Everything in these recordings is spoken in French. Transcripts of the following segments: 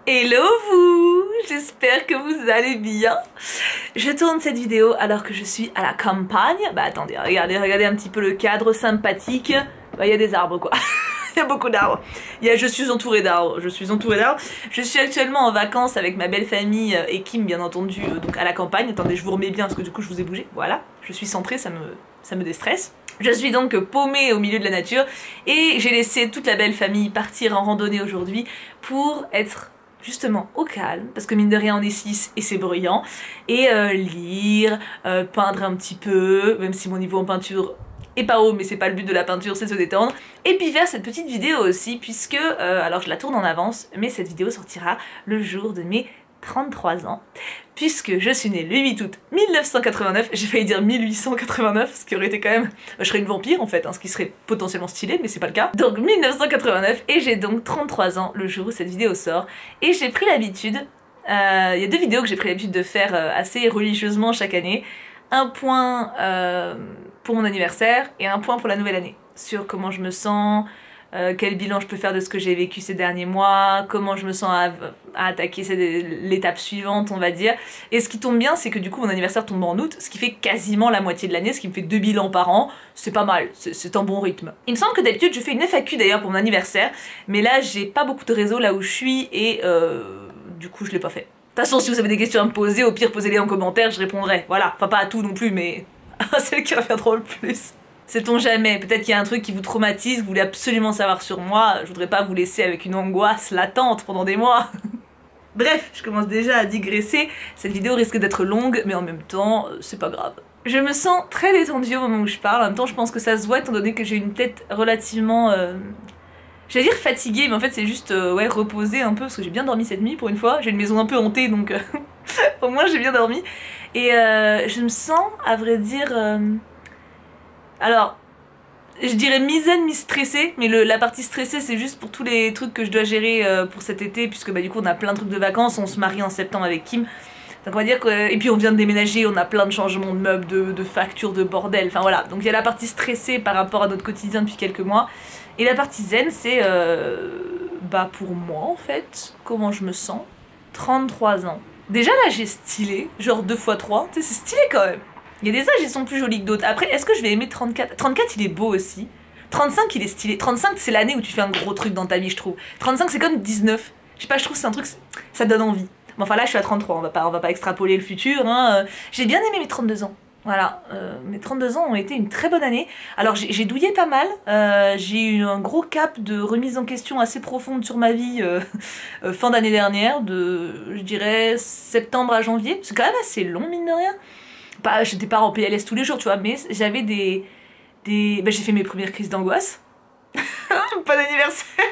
Hello vous, j'espère que vous allez bien. Je tourne cette vidéo alors que je suis à la campagne. Bah attendez, regardez un petit peu le cadre sympathique. Bah il y a des arbres quoi. Il y a beaucoup d'arbres. Je suis entourée d'arbres. Je suis actuellement en vacances avec ma belle famille et Kim bien entendu, donc à la campagne. Attendez, je vous remets bien parce que du coup je vous ai bougé. Voilà, je suis centrée, ça me déstresse. Je suis donc paumée au milieu de la nature et j'ai laissé toute la belle famille partir en randonnée aujourd'hui pour être justement au calme, parce que mine de rien on est 6 et c'est bruyant, et lire, peindre un petit peu, même si mon niveau en peinture est pas haut, mais c'est pas le but de la peinture, c'est de se détendre, et puis faire cette petite vidéo aussi, puisque, alors je la tourne en avance, mais cette vidéo sortira le jour de mes 33 ans, puisque je suis née le 8 août 1989, j'ai failli dire 1889, ce qui aurait été quand même... Je serais une vampire en fait, hein, ce qui serait potentiellement stylé, mais c'est pas le cas. Donc 1989, et j'ai donc 33 ans le jour où cette vidéo sort, et j'ai pris l'habitude, il y a deux vidéos que j'ai pris l'habitude de faire assez religieusement chaque année, un point pour mon anniversaire et un point pour la nouvelle année, sur comment je me sens, quel bilan je peux faire de ce que j'ai vécu ces derniers mois, comment je me sens à attaquer l'étape suivante on va dire. Et ce qui tombe bien c'est que du coup mon anniversaire tombe en août, ce qui fait quasiment la moitié de l'année, ce qui me fait 2 bilans par an, c'est pas mal, c'est un bon rythme. Il me semble que d'habitude je fais une FAQ d'ailleurs pour mon anniversaire, mais là j'ai pas beaucoup de réseau là où je suis et du coup je l'ai pas fait. De toute façon si vous avez des questions à me poser, au pire posez-les en commentaire, je répondrai, voilà, enfin pas à tout non plus mais à celles qui reviendront le plus. Sait-on jamais, peut-être qu'il y a un truc qui vous traumatise, que vous voulez absolument savoir sur moi, je voudrais pas vous laisser avec une angoisse latente pendant des mois. Bref, je commence déjà à digresser, cette vidéo risque d'être longue, mais en même temps, c'est pas grave. Je me sens très détendue au moment où je parle, en même temps je pense que ça se voit étant donné que j'ai une tête relativement... J'allais dire fatiguée, mais en fait c'est juste ouais, reposée un peu, parce que j'ai bien dormi cette nuit pour une fois, j'ai une maison un peu hantée donc au moins j'ai bien dormi. Et je me sens, à vrai dire... Alors, je dirais mi-zen, mi-stressée, mais la partie stressée c'est juste pour tous les trucs que je dois gérer pour cet été, puisque bah, du coup on a plein de trucs de vacances, on se marie en septembre avec Kim, donc on va dire que... Et puis on vient de déménager, on a plein de changements de meubles, de factures, de bordel, enfin voilà. Donc il y a la partie stressée par rapport à notre quotidien depuis quelques mois, et la partie zen c'est bah pour moi en fait, comment je me sens, 33 ans. Déjà là j'ai stylé, genre 2 x 3, tu sais c'est stylé quand même. Il y a des âges, ils sont plus jolis que d'autres. Après, est-ce que je vais aimer 34 ? 34, il est beau aussi. 35, il est stylé. 35, c'est l'année où tu fais un gros truc dans ta vie, je trouve. 35, c'est comme 19. Je sais pas, je trouve que c'est un truc... Ça donne envie. Bon, enfin là, je suis à 33, on va pas extrapoler le futur. Hein. J'ai bien aimé mes 32 ans. Voilà, mes 32 ans ont été une très bonne année. Alors, j'ai douillé pas mal. J'ai eu un gros cap de remise en question assez profonde sur ma vie fin d'année dernière, de, je dirais, septembre à janvier. C'est quand même assez long, mine de rien. J'étais pas en PLS tous les jours, tu vois, mais j'avais bah, j'ai fait mes premières crises d'angoisse. Pas d'anniversaire.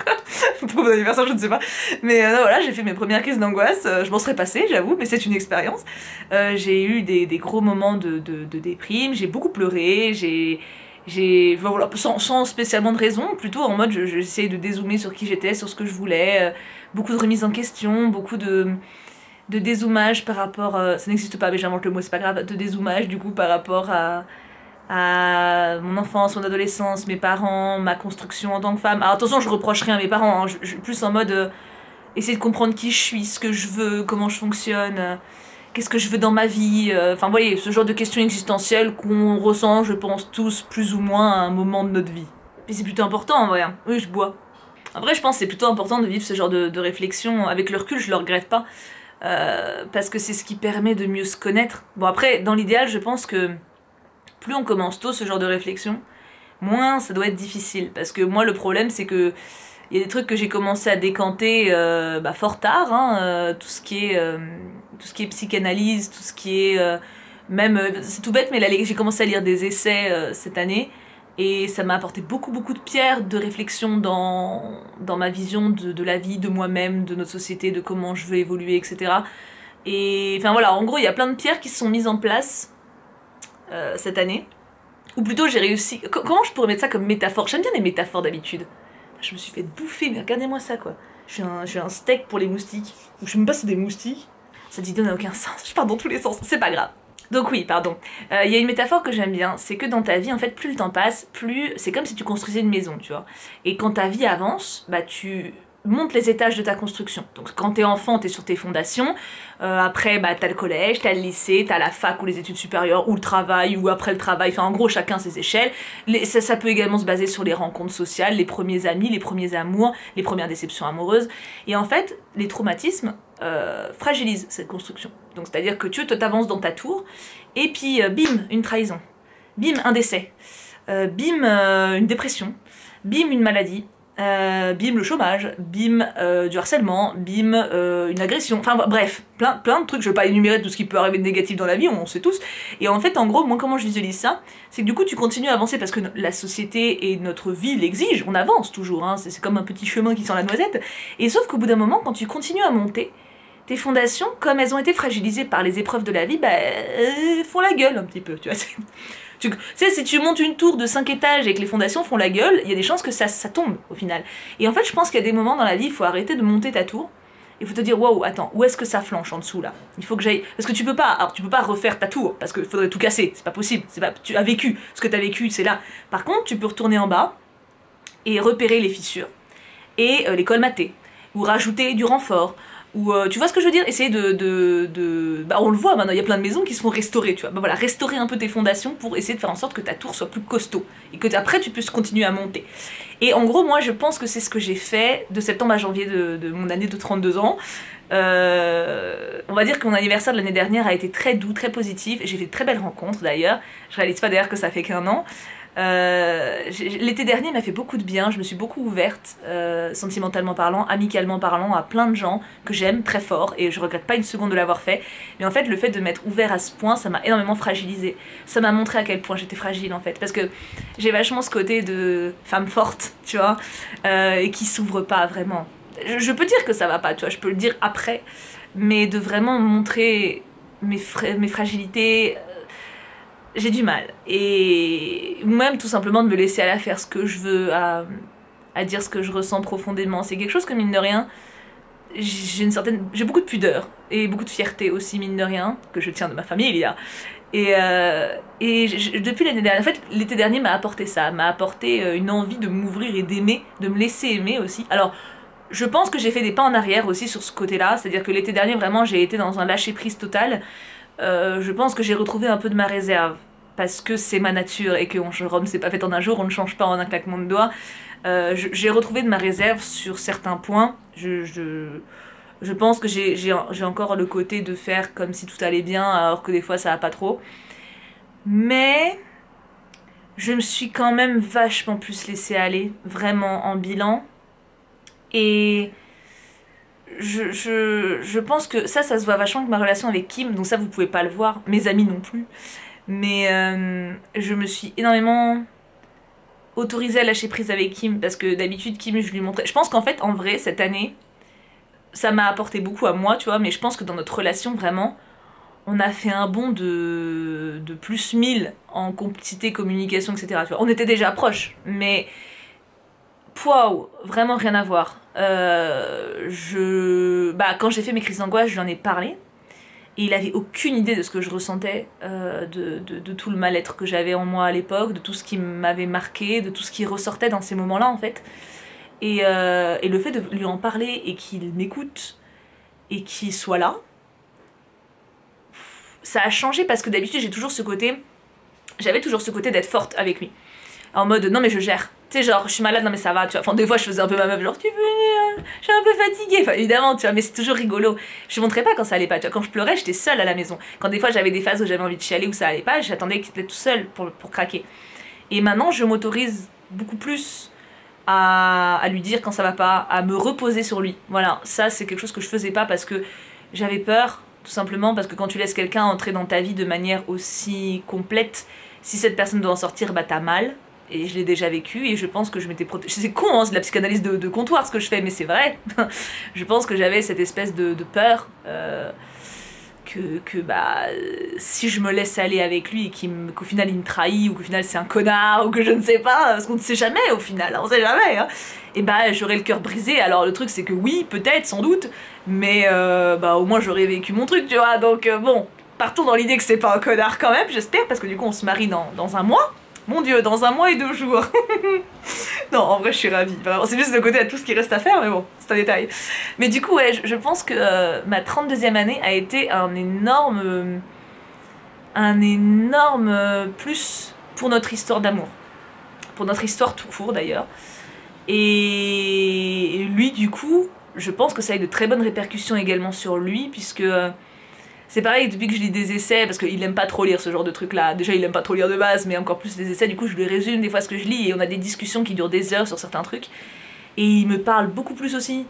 Pourquoi pas d'anniversaire, je ne sais pas. Mais non, voilà, j'ai fait mes premières crises d'angoisse. Je m'en serais passée, j'avoue, mais c'est une expérience. J'ai eu des gros moments de déprime, j'ai beaucoup pleuré, voilà, sans spécialement de raison, plutôt en mode j'essayais de dézoomer sur qui j'étais, sur ce que je voulais. Beaucoup de remise en question, beaucoup de dézoomage par rapport... ça n'existe pas, mais j'invente le mot, c'est pas grave. De dézoomage, du coup, par rapport à mon enfance, mon adolescence, mes parents, ma construction en tant que femme. Alors attention, je reproche rien à mes parents, hein, je plus en mode... essayer de comprendre qui je suis, ce que je veux, comment je fonctionne, qu'est-ce que je veux dans ma vie. Enfin, vous voyez, ce genre de questions existentielles qu'on ressent, je pense, tous, plus ou moins, à un moment de notre vie. Et c'est plutôt important, en vrai. Hein. Oui, je bois. En vrai, je pense que c'est plutôt important de vivre ce genre de réflexion. Avec le recul, je le regrette pas. Parce que c'est ce qui permet de mieux se connaître. Bon après, dans l'idéal, je pense que plus on commence tôt ce genre de réflexion, moins ça doit être difficile. Parce que moi, le problème, c'est que il y a des trucs que j'ai commencé à décanter bah, fort tard, hein, tout ce qui est psychanalyse, tout ce qui est... même, c'est tout bête, mais j'ai commencé à lire des essais cette année, et ça m'a apporté beaucoup de pierres de réflexion dans ma vision de la vie, de moi-même, de notre société, de comment je veux évoluer, etc. Et enfin voilà, en gros, il y a plein de pierres qui se sont mises en place cette année. Ou plutôt, j'ai réussi... Comment je pourrais mettre ça comme métaphore? J'aime bien les métaphores d'habitude. Je me suis fait bouffer, mais regardez-moi ça, quoi. Je suis un steak pour les moustiques. Ou je sais même pas si c'est des moustiques. Cette vidéo n'a aucun sens, je pars dans tous les sens, c'est pas grave. Donc oui, pardon. Il y a une métaphore que j'aime bien, c'est que dans ta vie, en fait, plus le temps passe, plus... C'est comme si tu construisais une maison, tu vois. Et quand ta vie avance, bah monte les étages de ta construction. Donc quand t'es enfant, t'es sur tes fondations, après bah, t'as le collège, t'as le lycée, t'as la fac ou les études supérieures, ou le travail, ou après le travail, enfin en gros chacun ses échelles. Ça peut également se baser sur les rencontres sociales, les premiers amis, les premiers amours, les premières déceptions amoureuses. Et en fait, les traumatismes fragilisent cette construction. Donc c'est-à-dire que tu t'avances dans ta tour, et puis bim, une trahison, bim, un décès, bim, une dépression, bim, une maladie, bim le chômage, bim du harcèlement, bim une agression, enfin bref, plein de trucs, je vais pas énumérer tout ce qui peut arriver de négatif dans la vie, on sait tous, et en fait en gros, moi comment je visualise ça, c'est que du coup tu continues à avancer parce que la société et notre vie l'exigent, on avance toujours, hein, c'est comme un petit chemin qui sent la noisette, et sauf qu'au bout d'un moment, quand tu continues à monter, tes fondations, comme elles ont été fragilisées par les épreuves de la vie, bah font la gueule un petit peu, tu vois. Tu sais, si tu montes une tour de 5 étages et que les fondations font la gueule, il y a des chances que ça tombe au final. Et en fait, je pense qu'il y a des moments dans la vie, il faut arrêter de monter ta tour. Il faut te dire, waouh, attends, où est-ce que ça flanche en dessous là? Il faut que j'aille. Parce que tu peux pas refaire ta tour, parce qu'il faudrait tout casser, c'est pas possible. Tu as vécu, ce que tu as vécu, c'est là. Par contre, tu peux retourner en bas et repérer les fissures, et les colmater, ou rajouter du renfort. Ou tu vois ce que je veux dire, essayer bah on le voit maintenant, il y a plein de maisons qui se font restaurer, tu vois, bah voilà, restaurer un peu tes fondations pour essayer de faire en sorte que ta tour soit plus costaud et que après tu puisses continuer à monter. Et en gros, moi je pense que c'est ce que j'ai fait de septembre à janvier de mon année de 32 ans. On va dire que mon anniversaire de l'année dernière a été très doux, très positif, j'ai fait de très belles rencontres d'ailleurs, je réalise pas d'ailleurs que ça fait qu'1 an. L'été dernier m'a fait beaucoup de bien, je me suis beaucoup ouverte, sentimentalement parlant, amicalement parlant, à plein de gens que j'aime très fort et je regrette pas une seconde de l'avoir fait. Mais en fait, le fait de m'être ouvert à ce point, ça m'a énormément fragilisée. Ça m'a montré à quel point j'étais fragile en fait, parce que j'ai vachement ce côté de femme forte, tu vois, et qui s'ouvre pas vraiment. Je peux dire que ça va pas, tu vois, je peux le dire après, mais de vraiment montrer mes fragilités, j'ai du mal. Et ou même tout simplement de me laisser aller à faire ce que je veux, à dire ce que je ressens profondément. C'est quelque chose que mine de rien, j'ai beaucoup de pudeur et beaucoup de fierté aussi mine de rien, que je tiens de ma famille il y a. Depuis l'année dernière, en fait l'été dernier m'a apporté ça, m'a apporté une envie de m'ouvrir et d'aimer, de me laisser aimer aussi. Alors je pense que j'ai fait des pas en arrière aussi sur ce côté-là, c'est-à-dire que l'été dernier vraiment j'ai été dans un lâcher-prise total. Je pense que j'ai retrouvé un peu de ma réserve, parce que c'est ma nature et que Rome c'est pas fait en un jour, on ne change pas en un claquement de doigts. J'ai retrouvé de ma réserve sur certains points. Je pense que j'ai encore le côté de faire comme si tout allait bien, alors que des fois ça va pas trop. Mais je me suis quand même vachement plus laissée aller, vraiment en bilan. Et je pense que ça se voit vachement avec ma relation avec Kim, donc ça vous pouvez pas le voir, mes amis non plus. Mais je me suis énormément autorisée à lâcher prise avec Kim, parce que d'habitude Kim je lui montrais... Je pense qu'en fait en vrai cette année, ça m'a apporté beaucoup à moi, tu vois, mais je pense que dans notre relation vraiment, on a fait un bond de plus 1000 en complicité, communication, etc. Tu vois. On était déjà proches, mais... Waouh, vraiment rien à voir. Quand j'ai fait mes crises d'angoisse, je lui en ai parlé. Et il avait aucune idée de ce que je ressentais, de tout le mal-être que j'avais en moi à l'époque, de tout ce qui m'avait marqué, de tout ce qui ressortait dans ces moments-là en fait. Et le fait de lui en parler et qu'il m'écoute et qu'il soit là, ça a changé parce que d'habitude j'avais toujours ce côté d'être forte avec lui. En mode non mais je gère. Tu sais genre je suis malade, non mais ça va, tu vois. Enfin des fois je faisais un peu ma meuf genre tu veux, je suis un peu fatiguée. Enfin évidemment tu vois, mais c'est toujours rigolo. Je montrais pas quand ça allait pas, tu vois. Quand je pleurais j'étais seule à la maison. Quand des fois j'avais des phases où j'avais envie de chialer, où ça allait pas, j'attendais qu'il était tout seul pour craquer. Et maintenant je m'autorise beaucoup plus à lui dire quand ça va pas, à me reposer sur lui. Voilà, ça c'est quelque chose que je faisais pas parce que j'avais peur, tout simplement parce que quand tu laisses quelqu'un entrer dans ta vie de manière aussi complète, si cette personne doit en sortir, bah t'as mal. Et je l'ai déjà vécu et je pense que je m'étais protégée. C'est con, hein, c'est de la psychanalyse de comptoir ce que je fais, mais c'est vrai. Je pense que j'avais cette espèce de peur que si je me laisse aller avec lui et qu'au final il me trahit ou qu'au final c'est un connard ou que je ne sais pas, parce qu'on ne sait jamais au final, on sait jamais, hein, et bah j'aurais le cœur brisé. Alors le truc c'est que oui, peut-être, sans doute, mais au moins j'aurais vécu mon truc, tu vois, donc bon, partons dans l'idée que c'est pas un connard quand même, j'espère, parce que du coup on se marie dans un mois. Mon Dieu, dans 1 mois et 2 jours. Non, en vrai, je suis ravie. C'est juste de côté à tout ce qui reste à faire, mais bon, c'est un détail. Mais du coup, ouais, je pense que ma 32e année a été un énorme plus pour notre histoire d'amour. Pour notre histoire tout court, d'ailleurs. Et lui, du coup, je pense que ça a eu de très bonnes répercussions également sur lui, puisque c'est pareil, depuis que je lis des essais, parce qu'il aime pas trop lire ce genre de trucs là, déjà il aime pas trop lire de base, mais encore plus des essais, du coup je lui résume des fois ce que je lis, et on a des discussions qui durent des heures sur certains trucs, et il me parle beaucoup plus aussi.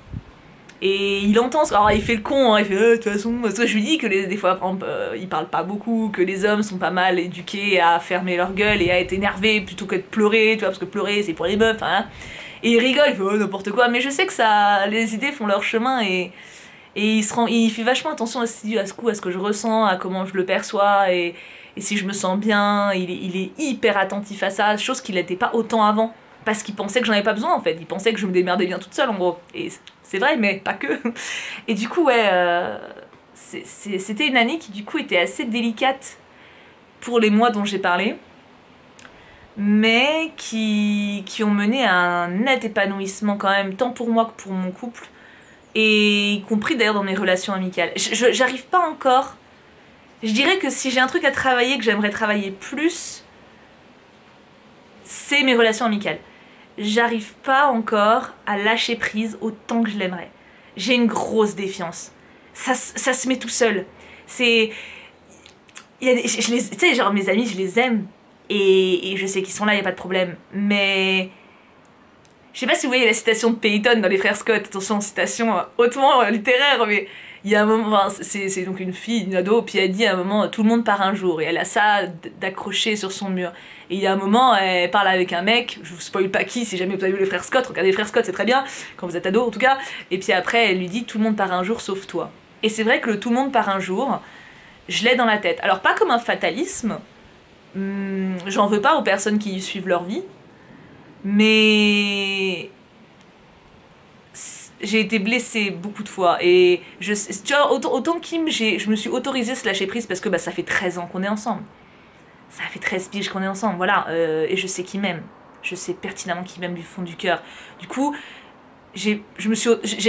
Et il entend, alors il fait le con, hein, il fait de toute façon, parce que je lui dis que des fois, par exemple, il parle pas beaucoup, que les hommes sont pas mal éduqués à fermer leur gueule et à être énervés plutôt que de pleurer, tu vois, parce que pleurer c'est pour les meufs, hein. Et il rigole, il fait n'importe quoi, mais je sais que ça, les idées font leur chemin et il fait vachement attention aussi à ce que je ressens, à comment je le perçois et si je me sens bien, il est hyper attentif à ça, chose qu'il n'était pas autant avant. Parce qu'il pensait que j'en avais pas besoin en fait, il pensait que je me démerdais bien toute seule en gros. Et c'est vrai, mais pas que. Et du coup, ouais, c'était une année qui du coup était assez délicate pour les mois dont j'ai parlé, mais qui ont mené à un net épanouissement quand même, tant pour moi que pour mon couple, et y compris d'ailleurs dans mes relations amicales. J'arrive pas encore. Je dirais que si j'ai un truc à travailler, que j'aimerais travailler plus, c'est mes relations amicales. J'arrive pas encore à lâcher prise autant que je l'aimerais. J'ai une grosse défiance. Ça se met tout seul. C'est... Tu sais, genre mes amis, je les aime. Et je sais qu'ils sont là, y a pas de problème. Mais... Je sais pas si vous voyez la citation de Peyton dans Les Frères Scott. Attention, citation hautement littéraire, mais... Il y a un moment, enfin, c'est donc une fille, une ado, puis elle dit à un moment, tout le monde part un jour, et elle a ça d'accroché sur son mur. Et il y a un moment, elle parle avec un mec, je vous spoil pas qui, si jamais vous avez vu les Frères Scott, regardez les Frères Scott, c'est très bien, quand vous êtes ado en tout cas. Et puis après, elle lui dit, tout le monde part un jour sauf toi. Et c'est vrai que le tout le monde part un jour, je l'ai dans la tête. Alors pas comme un fatalisme, j'en veux pas aux personnes qui suivent leur vie, mais... j'ai été blessée beaucoup de fois et tu vois, autant Kim, je me suis autorisée à se lâcher prise parce que bah, ça fait 13 ans qu'on est ensemble. Ça fait 13 piges qu'on est ensemble, voilà. Et je sais qu'il m'aime. Je sais pertinemment qu'il m'aime du fond du cœur. Du coup, j'ai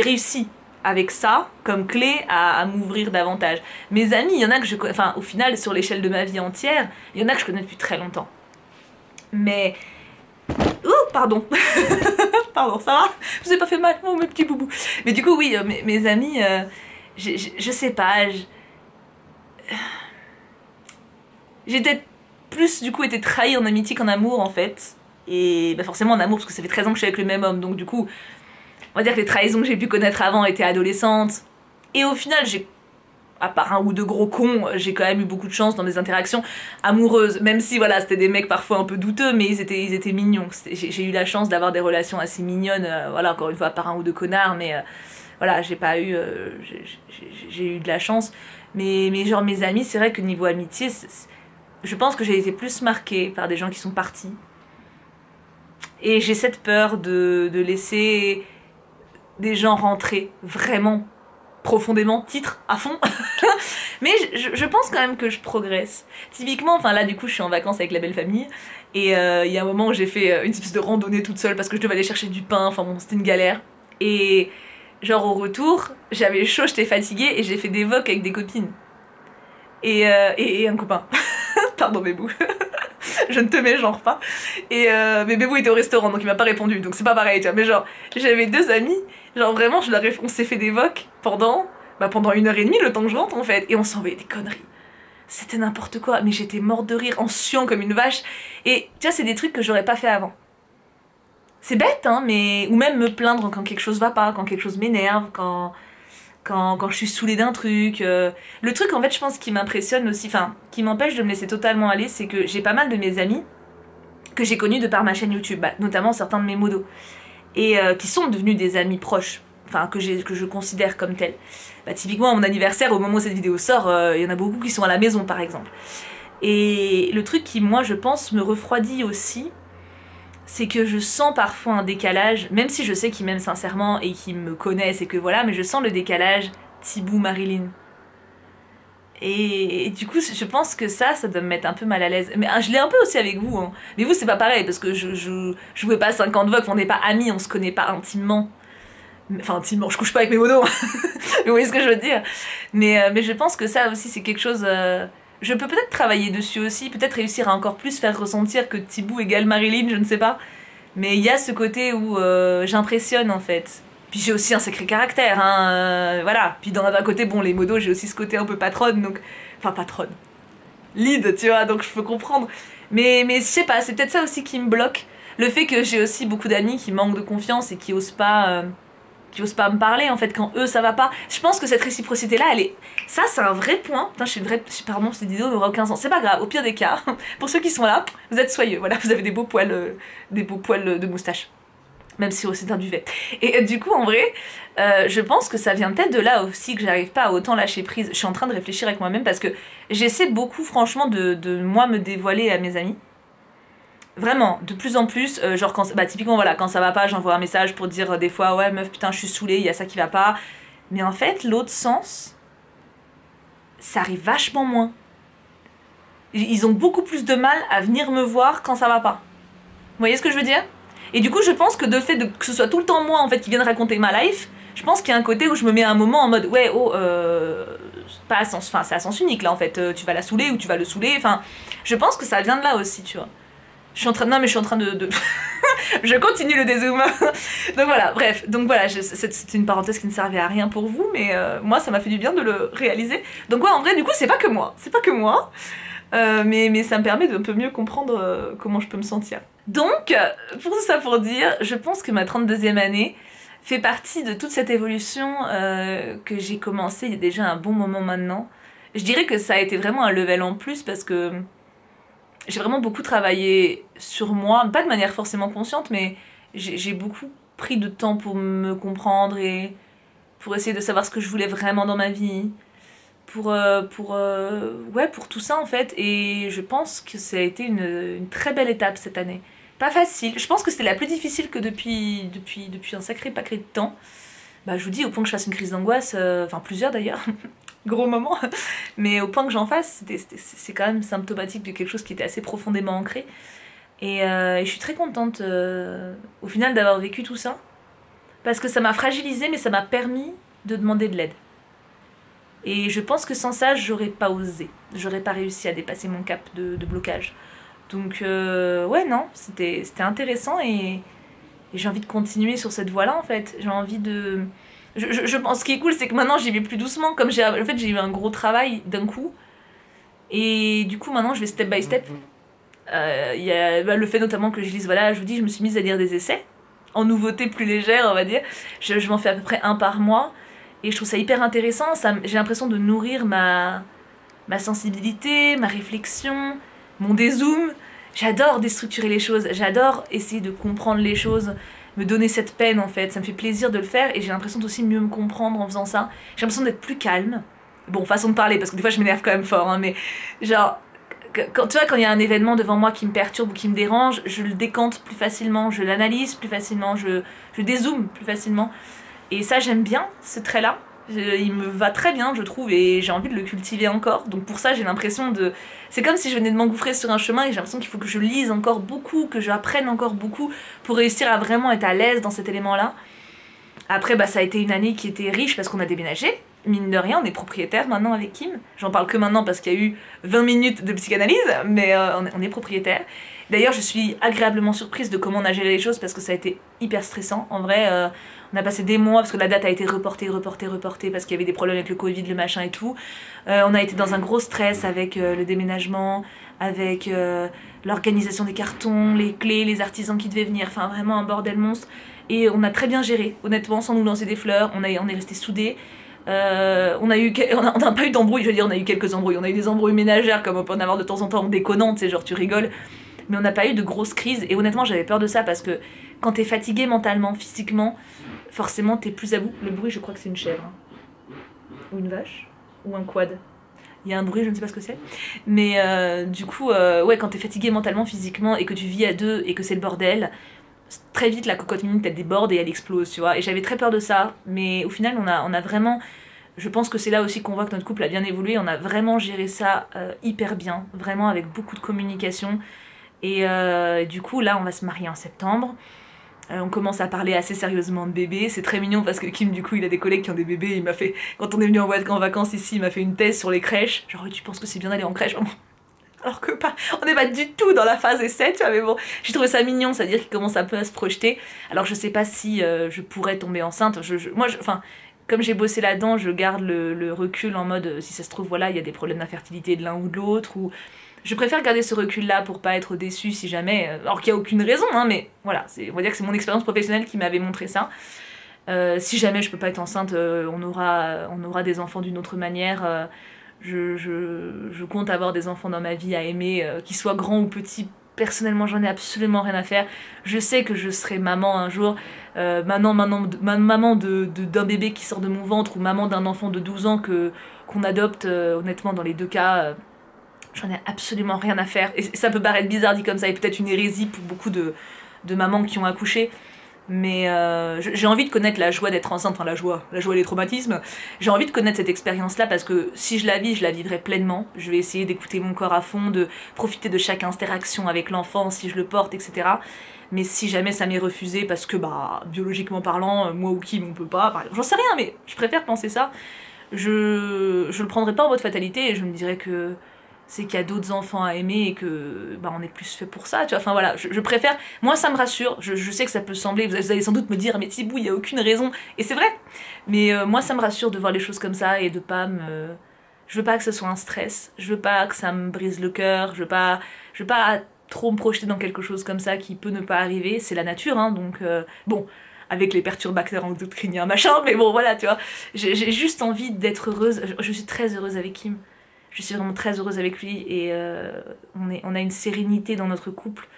réussi avec ça comme clé à m'ouvrir davantage. Mes amis, il y en a que je connais, enfin au final, sur l'échelle de ma vie entière, il y en a que je connais depuis très longtemps. Mais... Ouh, pardon. Pardon, ça va? Je vous ai pas fait mal, oh mes petits boubous. Mais du coup, oui, mes amis, je sais pas, j'ai peut-être plus du coup été trahie en amitié qu'en amour en fait. Et bah forcément en amour parce que ça fait 13 ans que je suis avec le même homme, donc du coup, on va dire que les trahisons que j'ai pu connaître avant étaient adolescentes. Et au final, à part un ou deux gros cons, j'ai quand même eu beaucoup de chance dans mes interactions amoureuses, même si voilà, c'était des mecs parfois un peu douteux, mais ils étaient mignons. J'ai eu la chance d'avoir des relations assez mignonnes, voilà, encore une fois, à part un ou deux connards, mais voilà, j'ai pas eu... j'ai eu de la chance. Mais genre mes amis, c'est vrai que niveau amitié, je pense que j'ai été plus marquée par des gens qui sont partis. Et j'ai cette peur de laisser des gens rentrer vraiment profondément, titre à fond. Mais je pense quand même que je progresse. Typiquement, enfin là du coup je suis en vacances avec la belle famille et il y a un moment où j'ai fait une espèce de randonnée toute seule parce que je devais aller chercher du pain, enfin bon c'était une galère. Et genre au retour, j'avais chaud, j'étais fatiguée et j'ai fait des vocs avec des copines. Et un copain. Pardon Bébou. Je ne te mets genre pas. Et mais Bébou était au restaurant donc il m'a pas répondu donc c'est pas pareil tu vois. Mais genre j'avais deux amis, genre vraiment on s'est fait des vocs pendant 1h30 le temps que je rentre en fait. Et on s'envoyait des conneries. C'était n'importe quoi, mais j'étais morte de rire en suant comme une vache. Et tu vois c'est des trucs que j'aurais pas fait avant. C'est bête hein, mais... Ou même me plaindre quand quelque chose va pas, quand quelque chose m'énerve, quand je suis saoulée d'un truc. Le truc en fait je pense qui m'impressionne aussi, enfin qui m'empêche de me laisser totalement aller, c'est que j'ai pas mal de mes amis que j'ai connus de par ma chaîne YouTube, bah, notamment certains de mes modos, et qui sont devenus des amis proches, enfin que je considère comme tels. Bah, typiquement à mon anniversaire, au moment où cette vidéo sort, il y en a beaucoup qui sont à la maison par exemple. Et le truc qui moi je pense me refroidit aussi, c'est que je sens parfois un décalage, même si je sais qu'ils m'aiment sincèrement et qu'ils me connaissent et que voilà, mais je sens le décalage Thibou Marilyn. Et du coup, je pense que ça doit me mettre un peu mal à l'aise. Mais je l'ai un peu aussi avec vous, hein. Mais vous, c'est pas pareil, parce que je jouais pas 50 vox, on n'est pas amis, on se connaît pas intimement. Enfin, intimement, je couche pas avec mes monos. Vous voyez ce que je veux dire. Mais je pense que ça aussi, c'est quelque chose... je peux peut-être travailler dessus aussi, peut-être réussir à encore plus faire ressentir que Thibaut égale Marilyn, je ne sais pas. Mais il y a ce côté où j'impressionne, en fait. Puis j'ai aussi un sacré caractère, hein, voilà. Puis d'un côté, bon, les modos, j'ai aussi ce côté un peu patronne, donc... Enfin, patronne. Lead, tu vois, donc je peux comprendre. Mais je sais pas, c'est peut-être ça aussi qui me bloque. Le fait que j'ai aussi beaucoup d'amis qui manquent de confiance et qui osent pas me parler, en fait, quand eux, ça va pas. Je pense que cette réciprocité-là, elle est... Ça, c'est un vrai point. Putain, je suis une vraie... Pardon, cette vidéo n'aura aucun sens. C'est pas grave, au pire des cas, pour ceux qui sont là, vous êtes soyeux, voilà, vous avez des beaux poils de moustache. Même si c'est un duvet. Et du coup, en vrai, je pense que ça vient peut-être de là aussi que j'arrive pas à autant lâcher prise. Je suis en train de réfléchir avec moi-même parce que j'essaie beaucoup, franchement, de moi me dévoiler à mes amis. Vraiment, de plus en plus, genre quand, bah typiquement voilà, quand ça va pas, j'envoie un message pour dire des fois ouais meuf putain je suis saoulée, il y a ça qui va pas. Mais en fait, l'autre sens, ça arrive vachement moins. Ils ont beaucoup plus de mal à venir me voir quand ça va pas. Vous voyez ce que je veux dire? Et du coup, je pense que que ce soit tout le temps moi en fait qui vienne raconter ma life, je pense qu'il y a un côté où je me mets un moment en mode ouais oh pas à sens, enfin c'est à sens unique là en fait, tu vas la saouler ou tu vas le saouler, enfin je pense que ça vient de là aussi, tu vois. Je suis en train de... Non mais je suis en train de... je continue le dézoom. Donc voilà, bref. Donc voilà, c'est une parenthèse qui ne servait à rien pour vous, mais moi ça m'a fait du bien de le réaliser. Donc ouais, en vrai, du coup, c'est pas que moi. C'est pas que moi. Mais ça me permet de un peu mieux comprendre comment je peux me sentir. Donc, pour tout ça pour dire, je pense que ma 32e année fait partie de toute cette évolution que j'ai commencé il y a déjà un bon moment maintenant. Je dirais que ça a été vraiment un level en plus parce que j'ai vraiment beaucoup travaillé sur moi, pas de manière forcément consciente, mais j'ai beaucoup pris de temps pour me comprendre et pour essayer de savoir ce que je voulais vraiment dans ma vie, pour tout ça en fait. Et je pense que ça a été une très belle étape cette année. Pas facile, je pense que c'était la plus difficile que depuis un sacré paquet de temps. Bah je vous dis, au point que je fasse une crise d'angoisse, enfin plusieurs d'ailleurs, gros moment, mais au point que j'en fasse, c'est quand même symptomatique de quelque chose qui était assez profondément ancré. Et je suis très contente au final d'avoir vécu tout ça, parce que ça m'a fragilisée, mais ça m'a permis de demander de l'aide. Et je pense que sans ça, j'aurais pas osé, j'aurais pas réussi à dépasser mon cap de blocage. Donc ouais non, c'était intéressant et j'ai envie de continuer sur cette voie-là en fait. J'ai envie de... Je pense ce qui est cool, c'est que maintenant j'y vais plus doucement, comme j'ai eu un gros travail d'un coup. Et du coup maintenant je vais step by step. Il y a le fait notamment que je lise, voilà, je vous dis, je me suis mise à lire des essais, en nouveauté plus légère on va dire. Je m'en fais à peu près un par mois. Et je trouve ça hyper intéressant, j'ai l'impression de nourrir ma sensibilité, ma réflexion, mon dézoom. J'adore déstructurer les choses, j'adore essayer de comprendre les choses, me donner cette peine en fait, ça me fait plaisir de le faire et j'ai l'impression d'aussi mieux me comprendre en faisant ça. J'ai l'impression d'être plus calme. Bon, façon de parler, parce que des fois je m'énerve quand même fort, hein, mais genre, quand, tu vois, quand il y a un événement devant moi qui me perturbe ou qui me dérange, je le décante plus facilement, je l'analyse plus facilement, je dézoome plus facilement. Et ça j'aime bien, ce trait-là. Il me va très bien je trouve et j'ai envie de le cultiver encore, donc pour ça j'ai l'impression de... C'est comme si je venais de m'engouffrer sur un chemin et j'ai l'impression qu'il faut que je lise encore beaucoup, que j'apprenne encore beaucoup pour réussir à vraiment être à l'aise dans cet élément là. Après bah ça a été une année qui était riche parce qu'on a déménagé, mine de rien on est propriétaire maintenant avec Kim, j'en parle que maintenant parce qu'il y a eu 20 minutes de psychanalyse, mais on est propriétaire. D'ailleurs je suis agréablement surprise de comment on a géré les choses parce que ça a été hyper stressant, en vrai on a passé des mois parce que la date a été reportée parce qu'il y avait des problèmes avec le Covid, le machin et tout. On a été dans un gros stress avec le déménagement, avec l'organisation des cartons, les clés, les artisans qui devaient venir, enfin vraiment un bordel monstre. Et on a très bien géré, honnêtement, sans nous lancer des fleurs, on est restés soudés. On n'a pas eu d'embrouille, je veux dire, on a eu quelques embrouilles, on a eu des embrouilles ménagères comme on peut en avoir de temps en temps en déconnant, tu sais, genre tu rigoles. Mais on n'a pas eu de grosses crises et honnêtement j'avais peur de ça parce que quand t'es fatigué mentalement, physiquement, forcément t'es plus à bout. Le bruit je crois que c'est une chèvre, hein. Ou une vache, ou un quad. Il y a un bruit, je ne sais pas ce que c'est. Mais du coup, ouais, quand t'es fatigué mentalement, physiquement et que tu vis à deux et que c'est le bordel, très vite la cocotte minute elle déborde et elle explose, tu vois. Et j'avais très peur de ça, mais au final on a vraiment... Je pense que c'est là aussi qu'on voit que notre couple a bien évolué. On a vraiment géré ça hyper bien, vraiment avec beaucoup de communication. Et du coup, là, on va se marier en septembre. On commence à parler assez sérieusement de bébé. C'est très mignon parce que Kim, du coup, il a des collègues qui ont des bébés. Il m'a fait, quand on est venu en vacances ici, il m'a fait une thèse sur les crèches. Genre, tu penses que c'est bien d'aller en crèche? Alors que pas, on n'est pas du tout dans la phase essai, tu vois, mais bon, j'ai trouvé ça mignon, c'est-à-dire qu'il commence un peu à se projeter. Alors je sais pas si je pourrais tomber enceinte, enfin, comme j'ai bossé là-dedans, je garde le recul en mode, si ça se trouve, voilà, il y a des problèmes d'infertilité de l'un ou de l'autre, ou... Je préfère garder ce recul-là pour pas être déçue si jamais, alors qu'il n'y a aucune raison, hein, mais voilà, on va dire que c'est mon expérience professionnelle qui m'avait montré ça. Si jamais je peux pas être enceinte, on aura des enfants d'une autre manière. Je compte avoir des enfants dans ma vie à aimer, qu'ils soient grands ou petits. Personnellement, j'en ai absolument rien à faire. Je sais que je serai maman un jour, maman d'un bébé qui sort de mon ventre ou maman d'un enfant de 12 ans qu'on adopte. Honnêtement, dans les deux cas, j'en ai absolument rien à faire. Et ça peut paraître bizarre dit comme ça, et peut-être une hérésie pour beaucoup de mamans qui ont accouché. Mais j'ai envie de connaître la joie d'être enceinte, enfin la joie et les traumatismes. J'ai envie de connaître cette expérience-là parce que si je la vis, je la vivrai pleinement. Je vais essayer d'écouter mon corps à fond, de profiter de chaque interaction avec l'enfant si je le porte, etc. Mais si jamais ça m'est refusé parce que, bah, biologiquement parlant, moi ou Kim, on peut pas, j'en sais rien, mais je préfère penser ça. Je le prendrai pas en mode fatalité et je me dirais que c'est qu'il y a d'autres enfants à aimer et que bah, on est plus fait pour ça, tu vois. Enfin voilà, je préfère, moi ça me rassure, je sais que ça peut sembler, vous allez sans doute me dire mais Thibou, il y a aucune raison, et c'est vrai, mais moi ça me rassure de voir les choses comme ça et de pas me... Je veux pas que ce soit un stress, je veux pas que ça me brise le cœur, je veux pas trop me projeter dans quelque chose comme ça qui peut ne pas arriver, c'est la nature, hein, donc bon... avec les perturbateurs endocriniens, machin, mais bon voilà, tu vois, j'ai juste envie d'être heureuse, je suis très heureuse avec Kim. Je suis vraiment très heureuse avec lui et on a une sérénité dans notre couple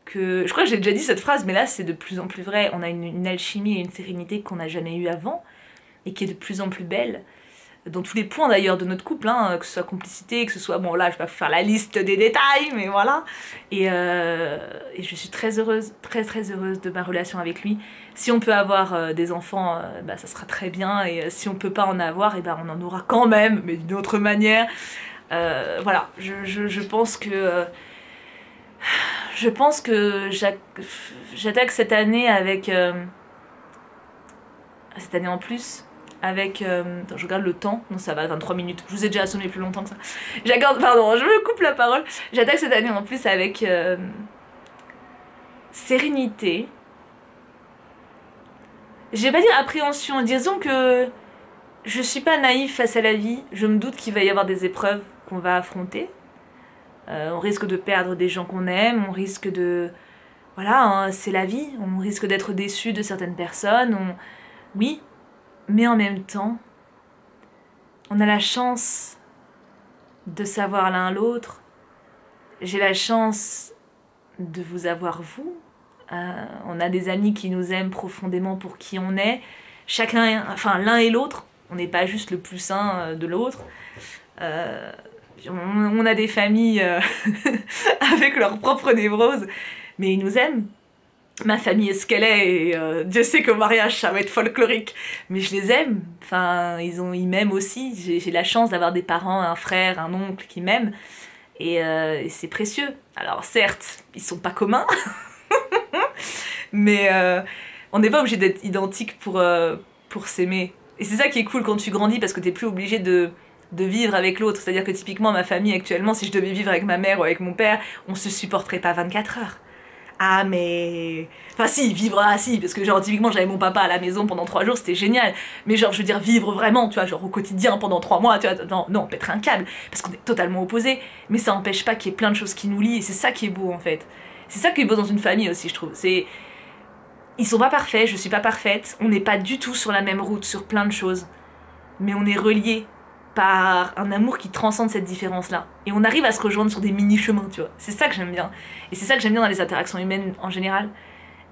que... Je crois que j'ai déjà dit cette phrase, mais là c'est de plus en plus vrai. On a une alchimie et une sérénité qu'on n'a jamais eu avant et qui est de plus en plus belle. Dans tous les points d'ailleurs de notre couple, hein, que ce soit complicité, que ce soit... Bon là je vais pas faire la liste des détails, mais voilà. Et je suis très heureuse, très heureuse de ma relation avec lui. Si on peut avoir des enfants, bah, ça sera très bien. Et si on peut pas en avoir, et bah, on en aura quand même, mais d'une autre manière. Voilà, je pense que... je pense que j'attaque cette année avec... cette année en plus... avec... attends, je regarde le temps. Non, ça va, 23 minutes. Je vous ai déjà sonné plus longtemps que ça. Pardon, je me coupe la parole. J'attaque cette année en plus avec... sérénité. Je vais pas dire appréhension. Disons que je suis pas naïve face à la vie. Je me doute qu'il va y avoir des épreuves qu'on va affronter. On risque de perdre des gens qu'on aime. On risque de... Voilà, hein, c'est la vie. On risque d'être déçu de certaines personnes. Oui. Mais en même temps, on a la chance de savoir l'un l'autre. J'ai la chance de vous avoir vous. On a des amis qui nous aiment profondément pour qui on est. Chacun, enfin l'un et l'autre. On n'est pas juste le plus sain de l'autre. On a des familles avec leur propre névrose. Mais ils nous aiment. Ma famille est ce qu'elle est et Dieu sait qu'au mariage ça va être folklorique, mais je les aime, enfin ils m'aiment aussi, j'ai la chance d'avoir des parents, un frère, un oncle qui m'aiment et c'est précieux. Alors certes, ils sont pas communs, mais on n'est pas obligé d'être identique pour s'aimer. Et c'est ça qui est cool quand tu grandis parce que t'es plus obligé de vivre avec l'autre, c'est-à-dire que typiquement ma famille actuellement, si je devais vivre avec ma mère ou avec mon père, on se supporterait pas 24 heures. Ah mais... Enfin si, vivre, ah si, parce que genre typiquement j'avais mon papa à la maison pendant 3 jours, c'était génial. Mais genre je veux dire vivre vraiment, tu vois, genre au quotidien pendant 3 mois, tu vois, non, on pèterait un câble, parce qu'on est totalement opposés. Mais ça empêche pas qu'il y ait plein de choses qui nous lient, et c'est ça qui est beau en fait. C'est ça qui est beau dans une famille aussi, je trouve. C'est... Ils sont pas parfaits, je suis pas parfaite, on n'est pas du tout sur la même route sur plein de choses. Mais on est reliés par un amour qui transcende cette différence-là. Et on arrive à se rejoindre sur des mini-chemins, tu vois. C'est ça que j'aime bien. Et c'est ça que j'aime bien dans les interactions humaines en général.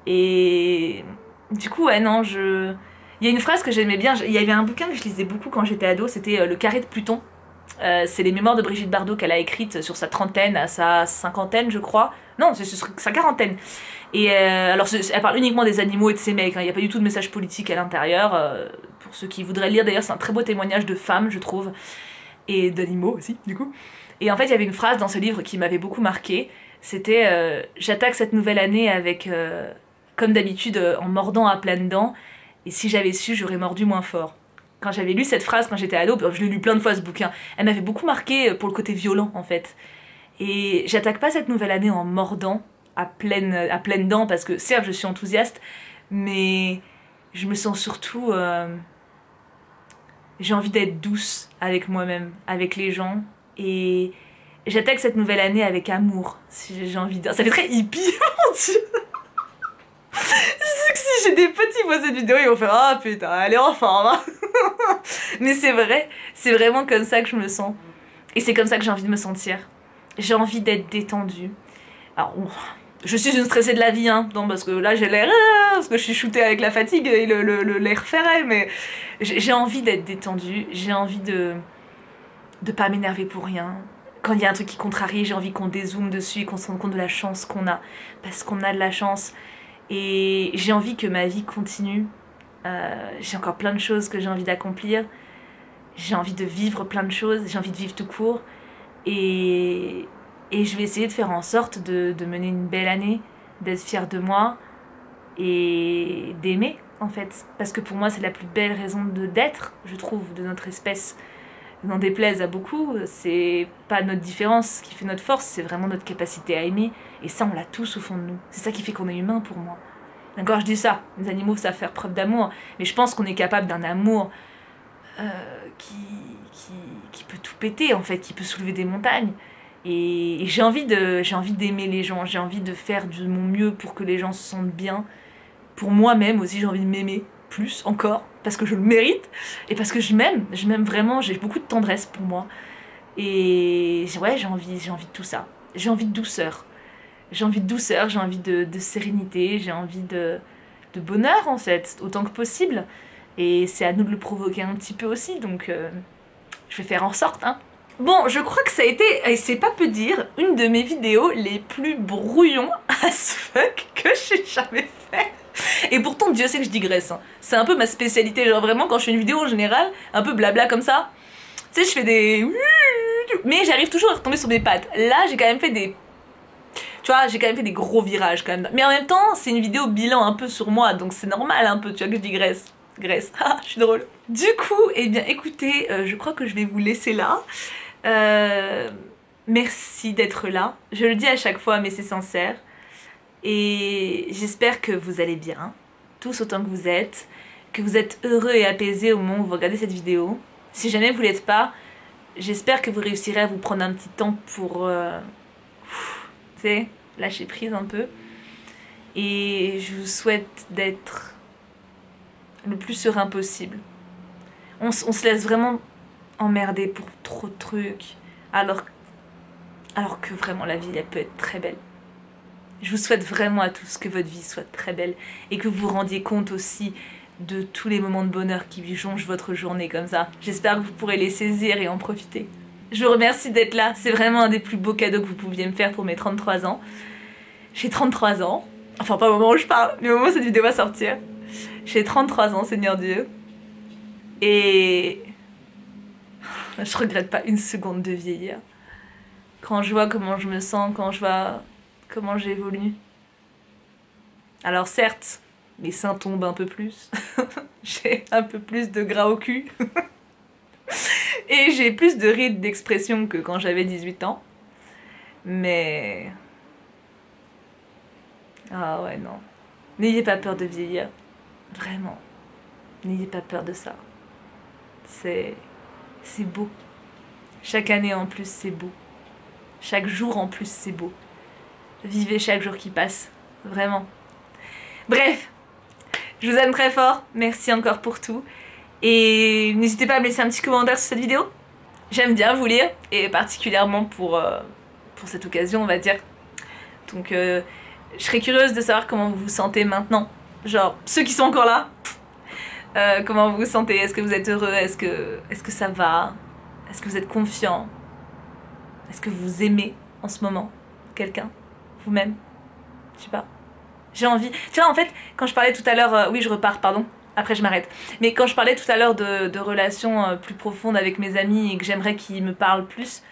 Et du coup, ouais, non, il y a une phrase que j'aimais bien, il y avait un bouquin que je lisais beaucoup quand j'étais ado, c'était Le Carré de Pluton. C'est les mémoires de Brigitte Bardot qu'elle a écrites sur sa trentaine à sa cinquantaine, je crois. Non, c'est sur sa quarantaine. Et alors, elle parle uniquement des animaux et de ses mecs, hein. Il n'y a pas du tout de message politique à l'intérieur, pour pour ceux qui voudraient lire. D'ailleurs c'est un très beau témoignage de femmes je trouve, et d'animaux aussi du coup. Et en fait il y avait une phrase dans ce livre qui m'avait beaucoup marquée, c'était j'attaque cette nouvelle année avec, comme d'habitude, en mordant à pleines dents, et si j'avais su j'aurais mordu moins fort. Quand j'avais lu cette phrase quand j'étais ado, je l'ai lu plein de fois ce bouquin, elle m'avait beaucoup marqué pour le côté violent en fait. Et j'attaque pas cette nouvelle année en mordant à pleines dents, parce que certes je suis enthousiaste, mais je me sens surtout... j'ai envie d'être douce avec moi-même, avec les gens, et j'attaque cette nouvelle année avec amour, si j'ai envie de dire. Ça fait très hippie, mon dieu. Je sais que si j'ai des petits qui voient cette vidéo, ils vont faire « Ah putain, elle est en forme hein. !» Mais c'est vrai, c'est vraiment comme ça que je me sens. Et c'est comme ça que j'ai envie de me sentir. J'ai envie d'être détendue. Alors, je suis une stressée de la vie, hein, non, parce que là j'ai l'air... parce que je suis shootée avec la fatigue et l'air ferré, mais j'ai envie d'être détendue, j'ai envie de pas m'énerver pour rien. Quand il y a un truc qui contrarie, j'ai envie qu'on dézoome dessus et qu'on se rende compte de la chance qu'on a. Parce qu'on a de la chance. Et j'ai envie que ma vie continue. J'ai encore plein de choses que j'ai envie d'accomplir. J'ai envie de vivre plein de choses, j'ai envie de vivre tout court. Et je vais essayer de faire en sorte de mener une belle année, d'être fière de moi et d'aimer en fait. Parce que pour moi c'est la plus belle raison d'être, je trouve, de notre espèce. N'en déplaise à beaucoup, c'est pas notre différence qui fait notre force, c'est vraiment notre capacité à aimer. Et ça on l'a tous au fond de nous, c'est ça qui fait qu'on est humain pour moi. D'accord, je dis ça, les animaux savent faire preuve d'amour, mais je pense qu'on est capable d'un amour qui peut tout péter en fait, qui peut soulever des montagnes. Et j'ai envie d'aimer les gens, j'ai envie de faire de mon mieux pour que les gens se sentent bien. Pour moi-même aussi, j'ai envie de m'aimer plus encore, parce que je le mérite, et parce que je m'aime vraiment, j'ai beaucoup de tendresse pour moi. Et ouais, j'ai envie de tout ça. J'ai envie de douceur. J'ai envie de douceur, j'ai envie de sérénité, j'ai envie de bonheur en fait, autant que possible. Et c'est à nous de le provoquer un petit peu aussi, donc je vais faire en sorte, hein. Bon, je crois que ça a été, et c'est pas peu dire, une de mes vidéos les plus brouillons as fuck que j'ai jamais fait. Et pourtant, Dieu sait que je digresse, hein. C'est un peu ma spécialité, genre vraiment quand je fais une vidéo en général, un peu blabla comme ça, tu sais, je fais des... Mais j'arrive toujours à retomber sur mes pattes. Là, j'ai quand même fait des... Tu vois, j'ai quand même fait des gros virages quand même. Mais en même temps, c'est une vidéo bilan un peu sur moi, donc c'est normal un peu, tu vois, que je digresse. Ah, je suis drôle. Du coup, eh bien écoutez, je crois que je vais vous laisser là. Merci d'être là. Je le dis à chaque fois, mais c'est sincère. Et j'espère que vous allez bien, tous autant que vous êtes heureux et apaisés au moment où vous regardez cette vidéo. Si jamais vous l'êtes pas, j'espère que vous réussirez à vous prendre un petit temps pour, tu sais, lâcher prise un peu. Et je vous souhaite d'être le plus serein possible. On se laisse vraiment emmerder pour trop de trucs, alors que vraiment la vie, elle peut être très belle. Je vous souhaite vraiment à tous que votre vie soit très belle et que vous vous rendiez compte aussi de tous les moments de bonheur qui jonchent votre journée comme ça. J'espère que vous pourrez les saisir et en profiter. Je vous remercie d'être là, c'est vraiment un des plus beaux cadeaux que vous pouviez me faire pour mes 33 ans. J'ai 33 ans, enfin pas au moment où je parle, mais au moment où cette vidéo va sortir. J'ai 33 ans, Seigneur Dieu. Et je regrette pas une seconde de vieillir. Quand je vois comment je me sens, quand je vois comment j'évolue. Alors certes, mes seins tombent un peu plus. J'ai un peu plus de gras au cul. Et j'ai plus de rides d'expression que quand j'avais 18 ans. Mais... ah ouais, non. N'ayez pas peur de vieillir. Vraiment. N'ayez pas peur de ça. C'est beau. Chaque année en plus, c'est beau. Chaque jour en plus, c'est beau. Vivez chaque jour qui passe. Vraiment. Bref. Je vous aime très fort. Merci encore pour tout. Et n'hésitez pas à me laisser un petit commentaire sur cette vidéo. J'aime bien vous lire. Et particulièrement pour cette occasion, on va dire. Donc, je serais curieuse de savoir comment vous vous sentez maintenant. Genre, ceux qui sont encore là. Comment vous vous sentez? Est-ce que vous êtes heureux? Est-ce que ça va? Est-ce que vous êtes confiant? Est-ce que vous aimez en ce moment quelqu'un? Vous-même? Je sais pas. J'ai envie... Tu vois, en fait, quand je parlais tout à l'heure... oui, je repars, pardon. Après je m'arrête. Mais quand je parlais tout à l'heure de relations plus profondes avec mes amis et que j'aimerais qu'ils me parlent plus,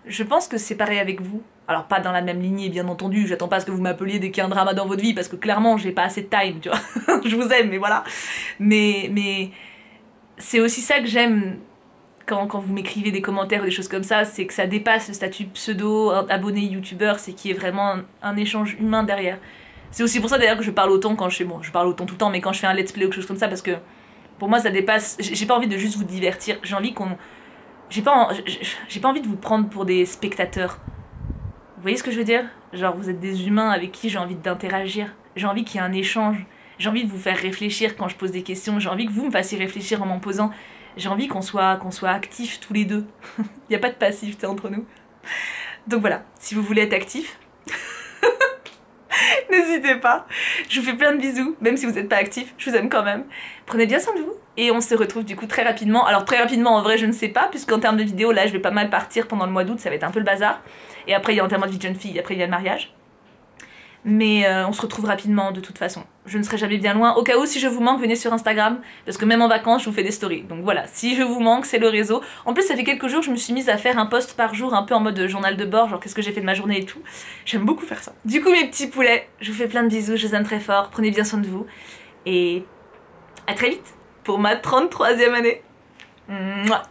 je pense que c'est pareil avec vous. Alors pas dans la même lignée bien entendu, j'attends pas à ce que vous m'appeliez dès qu'il y a un drama dans votre vie parce que clairement j'ai pas assez de time, tu vois. Je vous aime mais voilà. Mais c'est aussi ça que j'aime quand vous m'écrivez des commentaires ou des choses comme ça, c'est que ça dépasse le statut pseudo, abonné youtubeur, c'est qu'il y ait vraiment un échange humain derrière. C'est aussi pour ça d'ailleurs que je parle autant quand je fais, bon je parle autant tout le temps mais quand je fais un let's play ou quelque chose comme ça parce que pour moi ça dépasse, j'ai pas envie de juste vous divertir, j'ai envie qu'on... J'ai pas envie de vous prendre pour des spectateurs. Vous voyez ce que je veux dire? Genre vous êtes des humains avec qui j'ai envie d'interagir, j'ai envie qu'il y ait un échange, j'ai envie de vous faire réfléchir quand je pose des questions, j'ai envie que vous me fassiez réfléchir en m'en posant, j'ai envie qu'on soit actifs tous les deux. Il n'y a pas de passivité entre nous. Donc voilà, si vous voulez être actifs, n'hésitez pas. Je vous fais plein de bisous, même si vous n'êtes pas actifs, je vous aime quand même. Prenez bien soin de vous et on se retrouve du coup très rapidement. Alors très rapidement en vrai je ne sais pas, puisqu'en termes de vidéos là je vais pas mal partir pendant le mois d'août, ça va être un peu le bazar. Et après il y a enterrement de vie de jeune fille, après il y a le mariage. Mais on se retrouve rapidement de toute façon. Je ne serai jamais bien loin. Au cas où si je vous manque, venez sur Instagram, parce que même en vacances je vous fais des stories. Donc voilà, si je vous manque, c'est le réseau. En plus ça fait quelques jours que je me suis mise à faire un post par jour, un peu en mode journal de bord, genre qu'est-ce que j'ai fait de ma journée et tout. J'aime beaucoup faire ça. Du coup mes petits poulets, je vous fais plein de bisous, je vous aime très fort, prenez bien soin de vous. Et à très vite pour ma 33e année. Mouah.